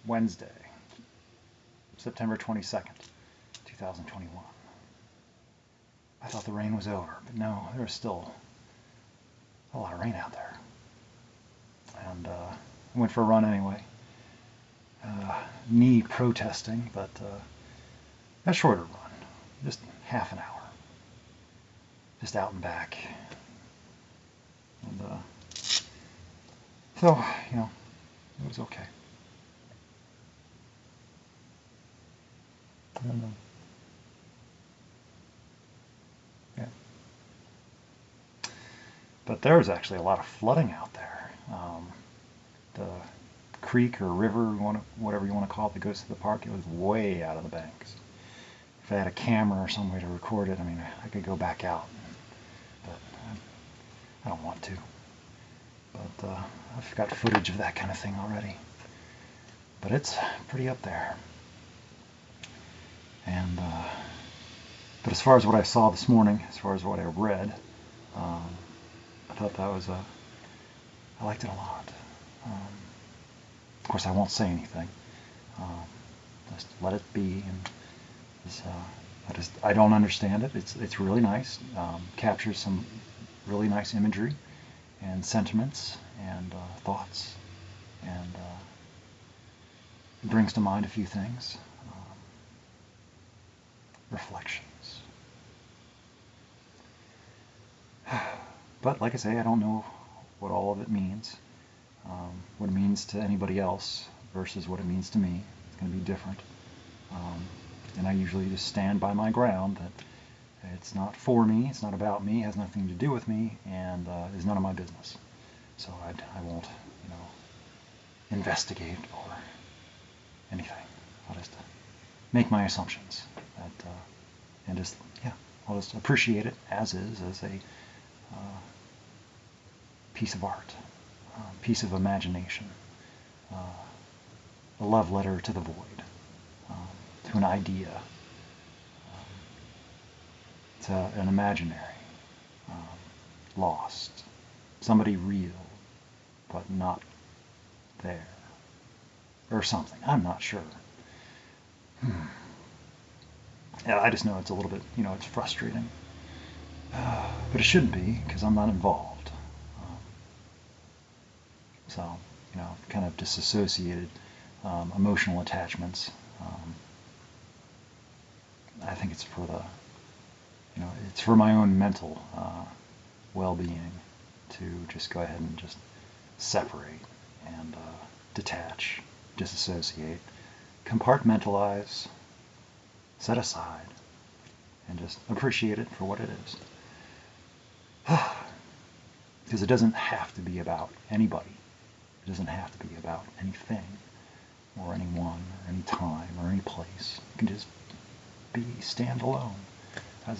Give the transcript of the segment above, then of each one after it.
Wednesday, September 22nd, 2021. I thought the rain was over, but no, there's still a lot of rain out there. And I went for a run anyway. Knee protesting, but a shorter run, just half an hour, just out and back. And so, it was okay. I don't know. Yeah. But there was actually a lot of flooding out there. The creek or river, whatever you want to call it, that goes to the park, it was way out of the banks. If I had a camera or some way to record it, I mean, I could go back out, but I don't want to. But I've got footage of that kind of thing already. But it's pretty up there. And but as far as what I saw this morning, as far as what I read, I thought that was I liked it a lot. Of course, I won't say anything. Just let it be, and I don't understand it. It's really nice. Captures some really nice imagery and sentiments and thoughts, and it brings to mind a few things, reflections. But like I say, I don't know what all of it means. What it means to anybody else versus what it means to me. It's going to be different. And I usually just stand by my ground that it's not for me, it's not about me, it has nothing to do with me, and is none of my business. So I won't, investigate or anything. I'll just make my assumptions and just, I'll just appreciate it as is, as a piece of art. Piece of imagination, a love letter to the void, to an idea, to an imaginary, lost, somebody real, but not there, or something. I'm not sure. Yeah, I just know it's a little bit, it's frustrating, but it shouldn't be because I'm not involved. So, kind of disassociated emotional attachments. I think it's for it's for my own mental well-being to just go ahead and just separate and detach, disassociate, compartmentalize, set aside, and just appreciate it for what it is. Because it doesn't have to be about anybody. It doesn't have to be about anything or anyone or any time or any place. It can just be standalone as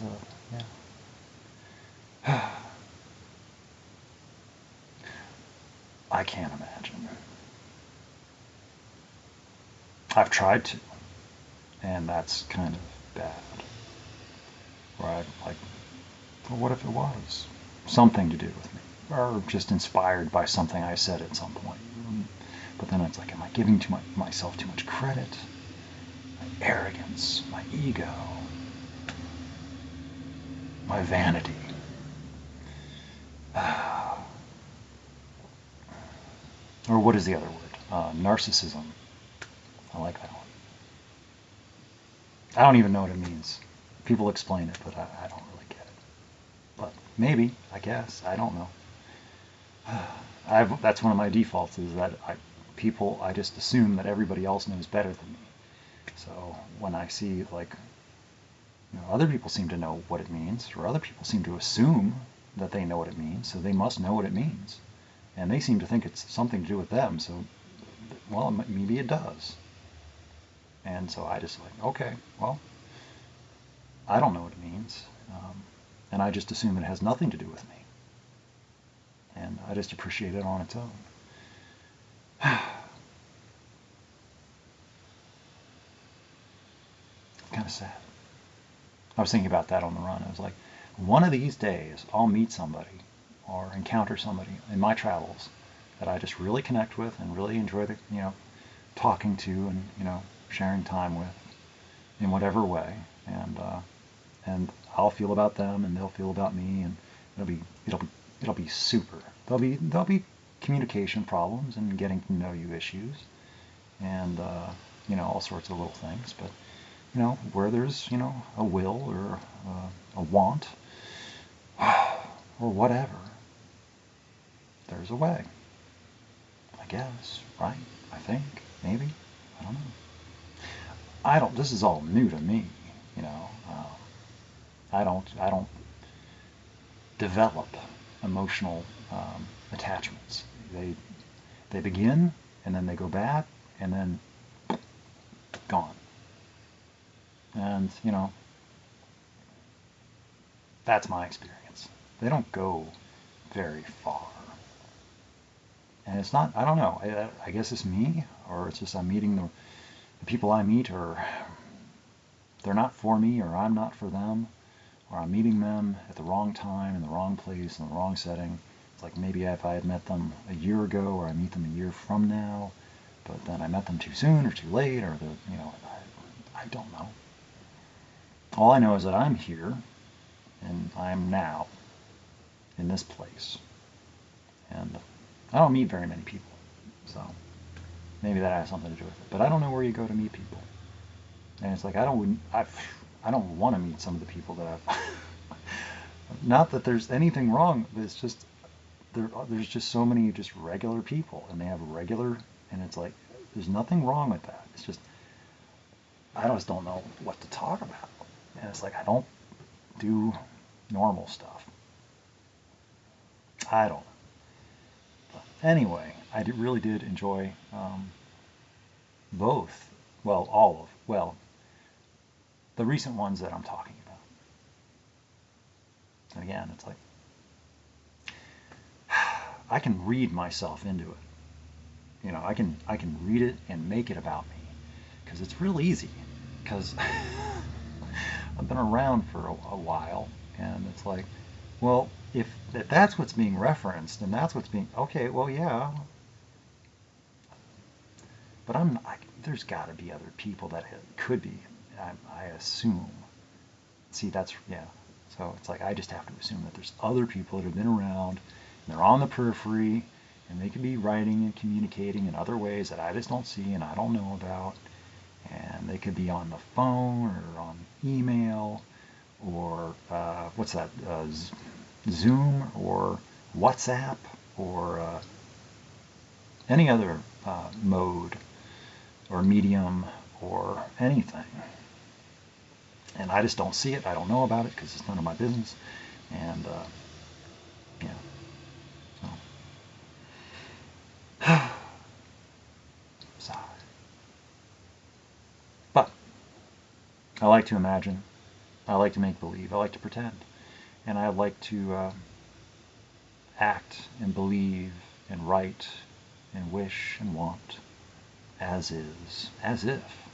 I can't imagine. I've tried to, and that's kind of bad. Right? Like, well, what if it was something to do with me? Or just inspired by something I said at some point. But then it's like, am I giving myself too much credit? My arrogance, my ego, my vanity. Or what is the other word? Narcissism. I like that one. I don't even know what it means. People explain it, but I don't really get it. But maybe, I guess, I don't know. That's one of my defaults, is that I just assume that everybody else knows better than me. So when I see, like, other people seem to know what it means, or other people seem to assume that they know what it means, so they must know what it means. And they seem to think it's something to do with them, so, well, maybe it does. And so I just like, okay, well, I don't know what it means. And I just assume it has nothing to do with me. And I just appreciate it on its own. Kind of sad. I was thinking about that on the run. I was like, one of these days I'll meet somebody or encounter somebody in my travels that I just really connect with and really enjoy the talking to and, sharing time with in whatever way. And I'll feel about them and they'll feel about me, and it'll be super. There'll be communication problems and getting to know you issues, and all sorts of little things. But where there's a will or a want or whatever, there's a way. I guess, right? I think, maybe, I don't know. This is all new to me, I don't develop emotional attachments. They begin, and then they go bad, and then gone. And, that's my experience. They don't go very far. And it's not, I don't know, I guess it's me, or it's just I'm meeting the people I meet, or they're not for me, or I'm not for them, or I'm meeting them at the wrong time, in the wrong place, in the wrong setting. It's like maybe if I had met them a year ago, or I meet them a year from now, but then I met them too soon or too late, or I don't know. All I know is that I'm here, and I'm now in this place. And I don't meet very many people, so maybe that has something to do with it. But I don't know where you go to meet people. And it's like I don't want to meet some of the people that I've. Not that there's anything wrong, but it's just there's just so many just regular people, and they have regular, and it's like there's nothing wrong with that. It's just I just don't know what to talk about, and it's like I don't do normal stuff. I don't know. But anyway, I really did enjoy both. Well, all of. Well, the recent ones that I'm talking about. And again, it's like I can read myself into it. I can read it and make it about me, because it's real easy. Because I've been around for a while, and it's like, well, if that's what's being referenced, and that's what's being okay, well, yeah. But there's got to be other people that it could be. I assume. See, yeah. So it's like I just have to assume that there's other people that have been around, and they're on the periphery, and they could be writing and communicating in other ways that I just don't see and I don't know about. And they could be on the phone or on email or what's that? Zoom or WhatsApp or any other mode or medium or anything. And I just don't see it. I don't know about it because it's none of my business. And, yeah. So. Sigh. But I like to imagine. I like to make believe. I like to pretend. And I like to act and believe and write and wish and want as is, as if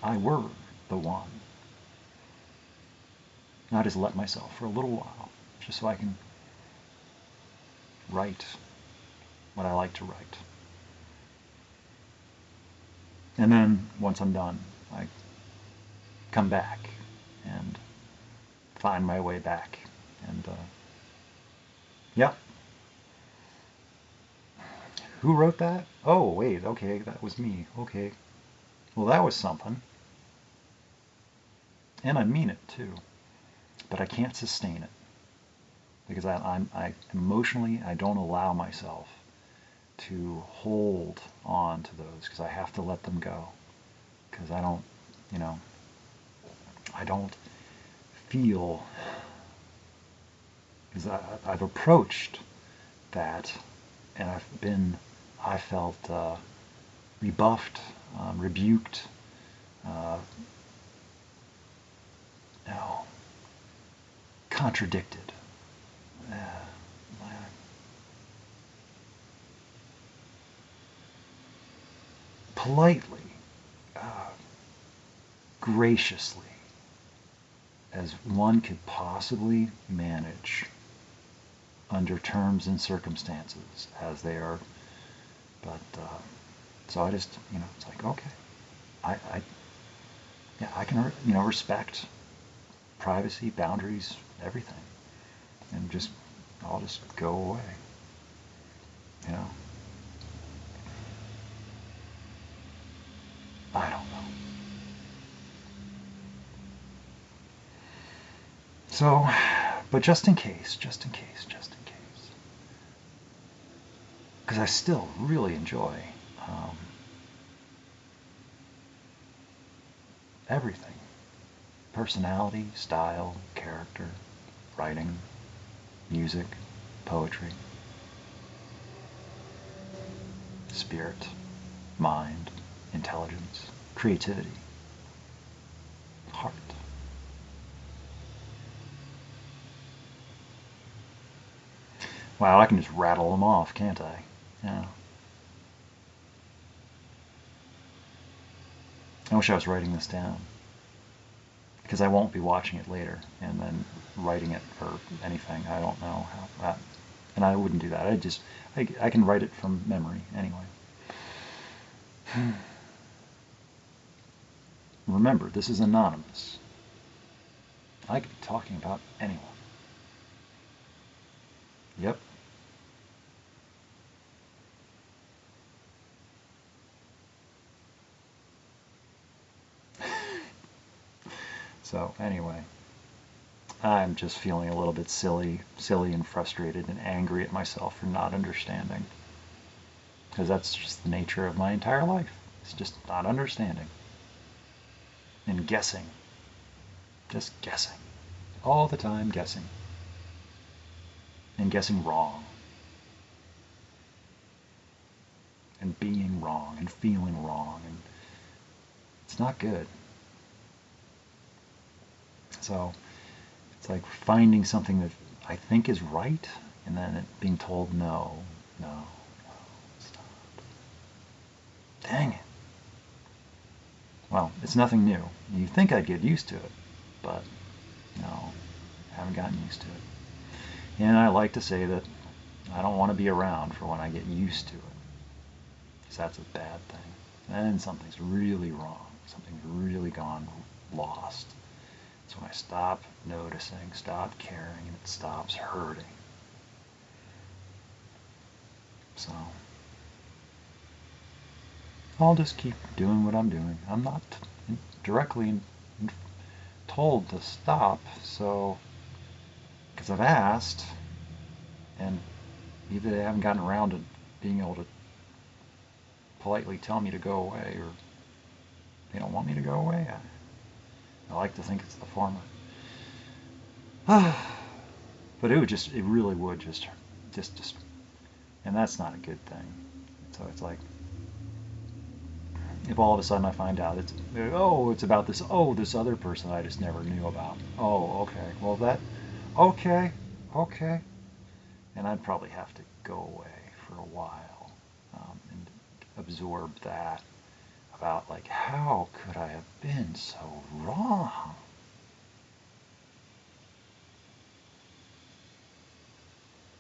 I were the one. And I just let myself for a little while, just so I can write what I like to write. And then, once I'm done, I come back and find my way back. And, yeah. Who wrote that? Oh, wait, okay, that was me. Okay. Well, that was something. And I mean it, too. But I can't sustain it. Because I emotionally, I don't allow myself to hold on to those, because I have to let them go. Because I don't, I don't feel, because I've approached that, and I felt rebuffed, rebuked, contradicted. Politely, graciously, as one could possibly manage under terms and circumstances as they are. But So I just, it's like, okay, I yeah, I can, respect privacy, boundaries, everything, and I'll just go away, you know. I don't know. So, but just in case, because I still really enjoy um, everything. Personality, style, character, writing, music, poetry, spirit, mind, intelligence, creativity, heart. Wow, I can just rattle them off, can't I? Yeah. I wish I was writing this down, because I won't be watching it later and then writing it for anything. I don't know how that, and I wouldn't do that. I can write it from memory anyway. Remember, this is anonymous. I could be talking about anyone. Yep. So anyway, I'm just feeling a little bit silly and frustrated and angry at myself for not understanding. Because that's just the nature of my entire life. It's just not understanding. And guessing. Just guessing. All the time guessing. And guessing wrong. And being wrong and feeling wrong. And it's not good. So it's like finding something that I think is right, and then it being told no, it's not. Dang it. Well, it's nothing new. You think I'd get used to it, but no, I haven't gotten used to it. And I like to say that I don't want to be around for when I get used to it, because that's a bad thing. Then something's really wrong. Something's really gone lost. It's when I stop noticing, stop caring, and it stops hurting. So I'll just keep doing what I'm doing. I'm not directly told to stop, so because I've asked, and either they haven't gotten around to being able to politely tell me to go away, or they don't want me to go away. I like to think it's the former. But it really would just, and that's not a good thing. So it's like, if all of a sudden I find out it's about this other person I just never knew about. Oh, okay. Well, okay, okay. And I'd probably have to go away for a while and absorb that about, like, how could I have been so wrong?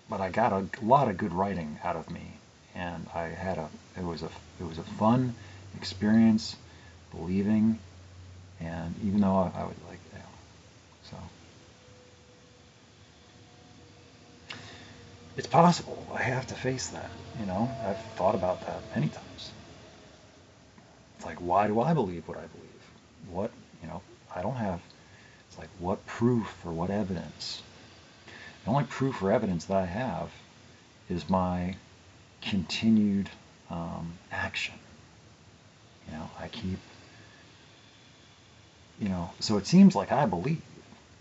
But I got a lot of good writing out of me, and it was a fun experience, believing, and even though I would like, so it's possible. I have to face that. I've thought about that many times. It's like, why do I believe what I believe? What, I don't have. It's like, what proof or what evidence? The only proof or evidence that I have is my continued action. I keep, so it seems like I believe.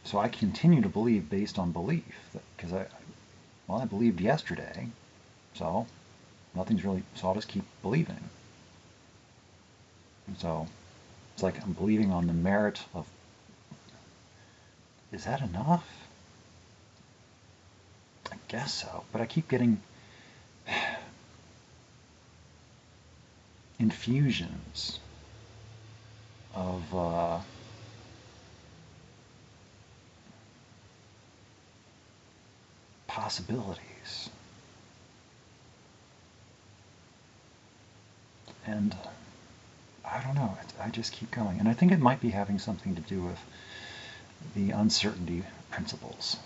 So I continue to believe based on belief, because I believed yesterday, so nothing's really, so I'll just keep believing. And so it's like I'm believing on the merit of, is that enough? I guess so, but I keep getting infusions of possibilities. And I don't know, I just keep going. And I think it might be having something to do with the uncertainty principles.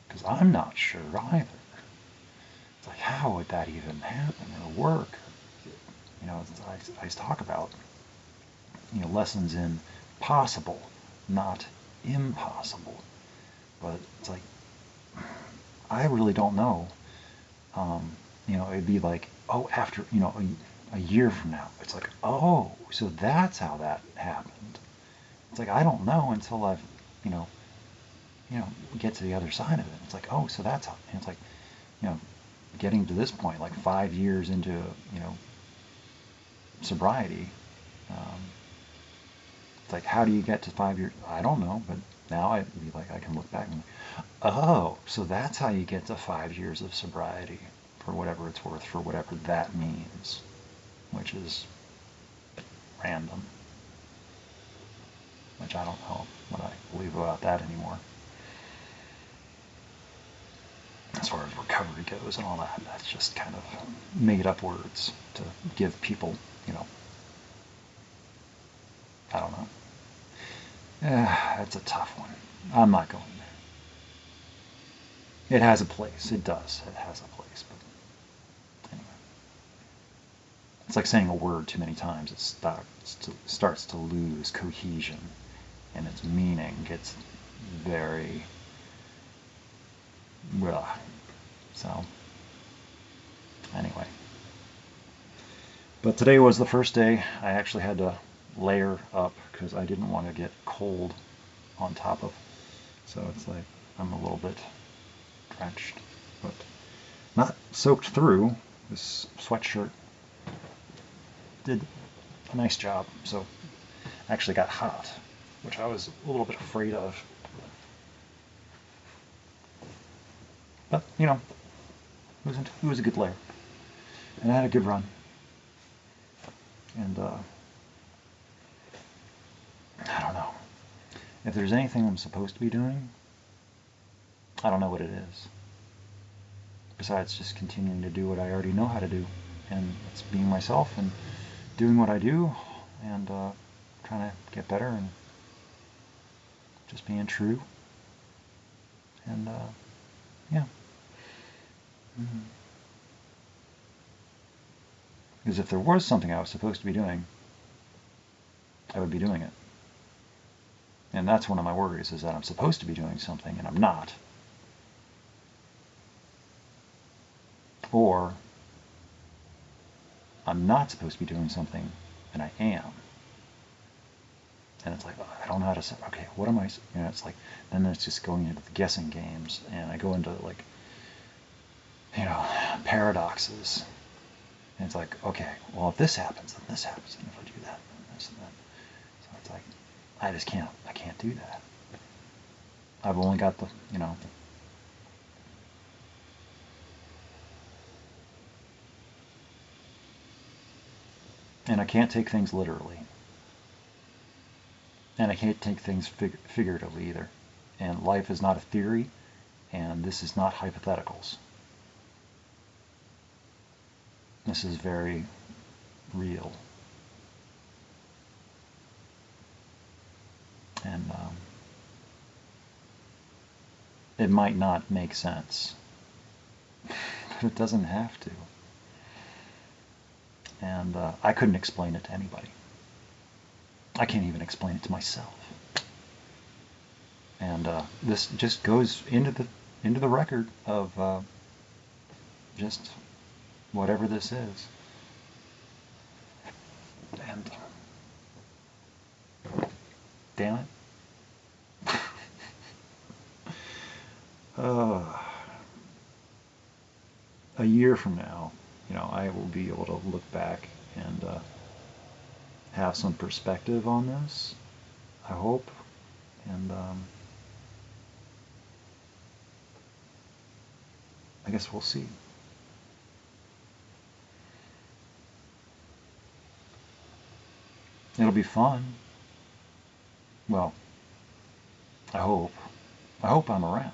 Because I'm not sure either. It's like, how would that even happen or work? You know, I talk about, you know, lessons in possible, not impossible. But it's like, I really don't know. You know, it'd be like, oh, after, you know, a year from now, it's like, oh, so that's how that happened. It's like, I don't know until I've, you know, get to the other side of it. It's like, oh, so that's how, and it's like, you know, getting to this point, like 5 years into, you know, sobriety, it's like, how do you get to 5 years? I don't know, but now I be like, I can look back and, oh, so that's how you get to 5 years of sobriety, for whatever it's worth, for whatever that means, which is random, which I don't know what I believe about that anymore. As far as recovery goes and all that, that's just kind of made up words to give people, you know, I don't know. It's a tough one. I'm not going there. It has a place. It does. It has a place. But anyway. It's like saying a word too many times. It starts to lose cohesion, and its meaning gets very, well, so anyway. But today was the first day I actually had to layer up because I didn't want to get cold on top of. So it's like I'm a little bit drenched, but not soaked through. This sweatshirt did a nice job. So I actually got hot, which I was a little bit afraid of. But, you know, it was a good layer. And I had a good run. And, I don't know. If there's anything I'm supposed to be doing, I don't know what it is. Besides just continuing to do what I already know how to do. And it's being myself and doing what I do and trying to get better and just being true. And, yeah. Because if there was something I was supposed to be doing, I would be doing it. And that's one of my worries, is that I'm supposed to be doing something and I'm not. Or I'm not supposed to be doing something and I am. And it's like, I don't know how to say, okay, what am I, you know, it's like, then it's just going into the guessing games, and I go into, like, you know, paradoxes. And it's like, okay, well, if this happens, then this happens, and if I do that, then this and that. So it's like, I can't do that. I've only got the, you know, and I can't take things literally. And I can't take things figuratively either. And life is not a theory, and this is not hypotheticals. This is very real. And it might not make sense, but it doesn't have to. And I couldn't explain it to anybody. I can't even explain it to myself. And this just goes into the record of just whatever this is. And damn it. A year from now, you know, I will be able to look back and have some perspective on this, I hope. And I guess we'll see. It'll be fun. Well, I hope. I hope I'm around.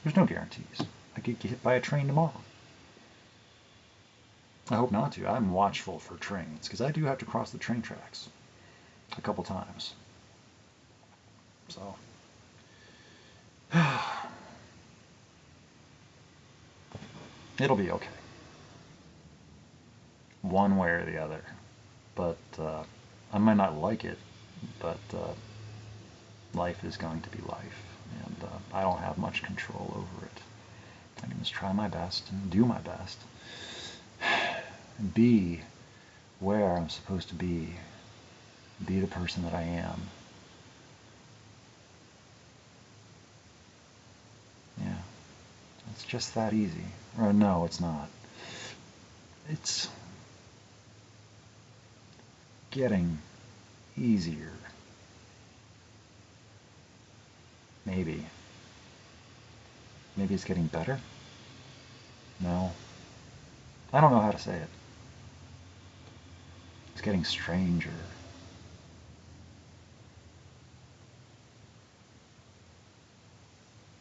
There's no guarantees. I could get hit by a train tomorrow. I hope not to. I'm watchful for trains, because I do have to cross the train tracks a couple times. So, it'll be okay. One way or the other. But I might not like it, but life is going to be life. And I don't have much control over it. I can just try my best and do my best. And be where I'm supposed to be. Be the person that I am. Yeah. It's just that easy. Or no, it's not. It's getting easier. Maybe. Maybe it's getting better? No. I don't know how to say it. It's getting stranger.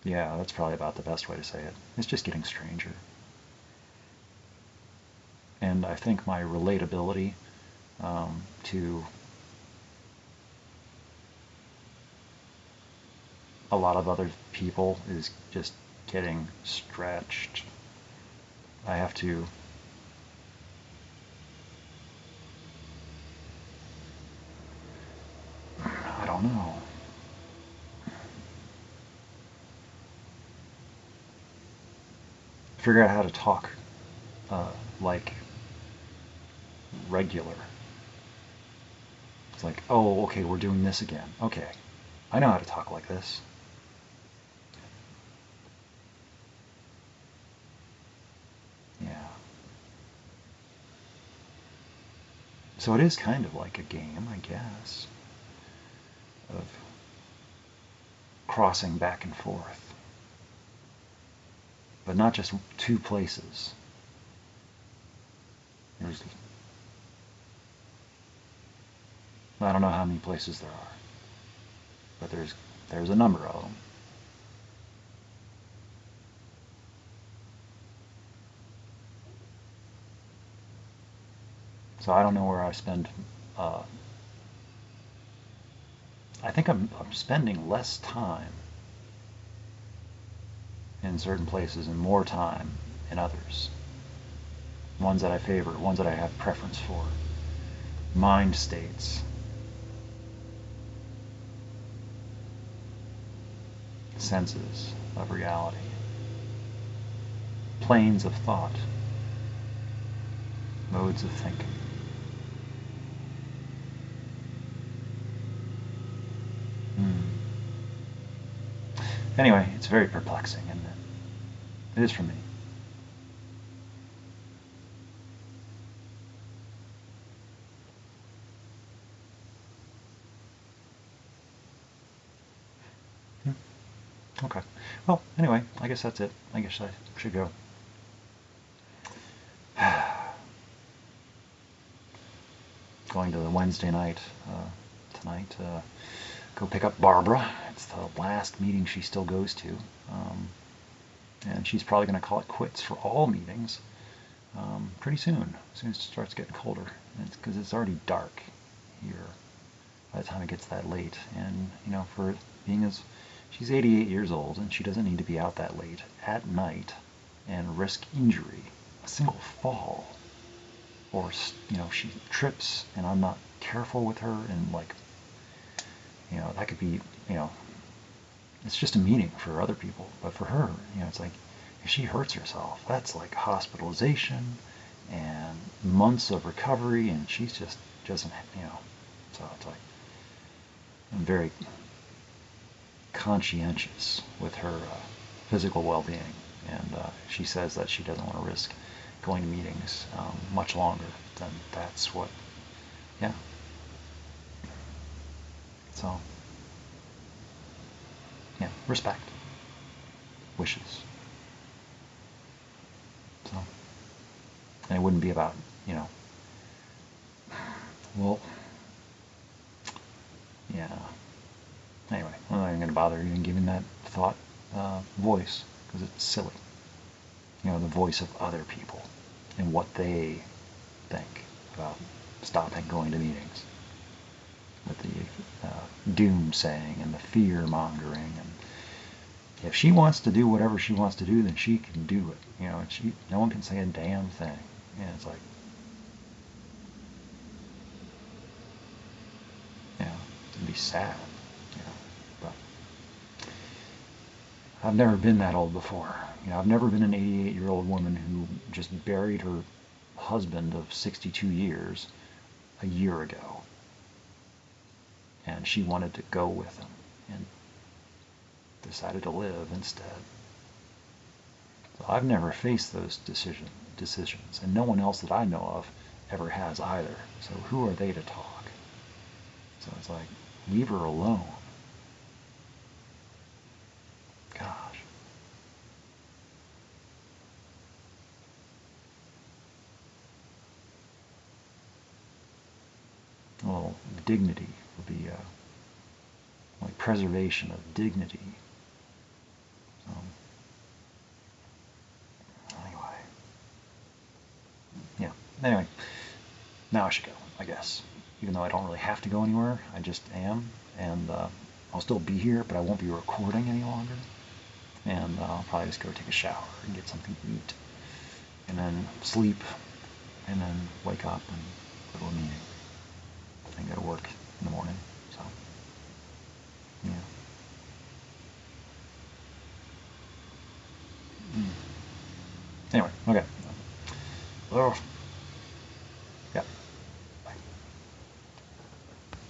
Yeah, that's probably about the best way to say it. It's just getting stranger. And I think my relatability to a lot of other people is just getting stretched. I have to I don't know. Figure out how to talk like regular. It's like, oh, okay, we're doing this again. Okay, I know how to talk like this. Yeah. So it is kind of like a game, I guess, of crossing back and forth. But not just two places. There's, I don't know how many places there are, but there's a number of them. So I don't know where I spend. I think I'm spending less time in certain places and more time in others. Ones that I favor, ones that I have preference for. Mind states. Senses of reality. Planes of thought. Modes of thinking. Anyway, it's very perplexing, isn't it? It is for me. Okay. Well, anyway, I guess that's it. I guess I should go. Going to the Wednesday night tonight. Go pick up Barbara. It's the last meeting she still goes to. And she's probably going to call it quits for all meetings pretty soon, as soon as it starts getting colder. Because it's already dark here by the time it gets that late. And, you know, for being as... She's 88 years old, and she doesn't need to be out that late at night and risk injury. A single fall. Or, you know, she trips, and I'm not careful with her, and, like, you know, that could be, you know, it's just a meeting for other people. But for her, you know, it's like, if she hurts herself, that's like hospitalization and months of recovery, and she's just doesn't, you know, so it's like, I'm very conscientious with her physical well-being, and she says that she doesn't want to risk going to meetings much longer. Then that's what, yeah. So, yeah, respect, wishes. So, and it wouldn't be about, you know, well, yeah. Anyway, I'm not even going to bother even giving that thought voice, because it's silly. You know, the voice of other people and what they about stopping going to meetings, with the doom-saying and the fear-mongering. And if she wants to do whatever she wants to do, then she can do it. You know, and no one can say a damn thing. And it's like, you know, it'd be sad, you know. But I've never been that old before. You know, I've never been an 88-year-old woman who just buried her husband of 62 years a year ago. And she wanted to go with him and decided to live instead. So I've never faced those decisions, and no one else that I know of ever has either. So who are they to talk? So it's like, leave her alone. Gosh. Well, dignity would be like preservation of dignity. Anyway, yeah. Anyway, now I should go, I guess. Even though I don't really have to go anywhere, I just am, and I'll still be here, but I won't be recording any longer. And I'll probably just go take a shower and get something to eat, and then sleep, and then wake up and go to a meeting, and go to work in the morning. So, yeah. Anyway, okay. Oh.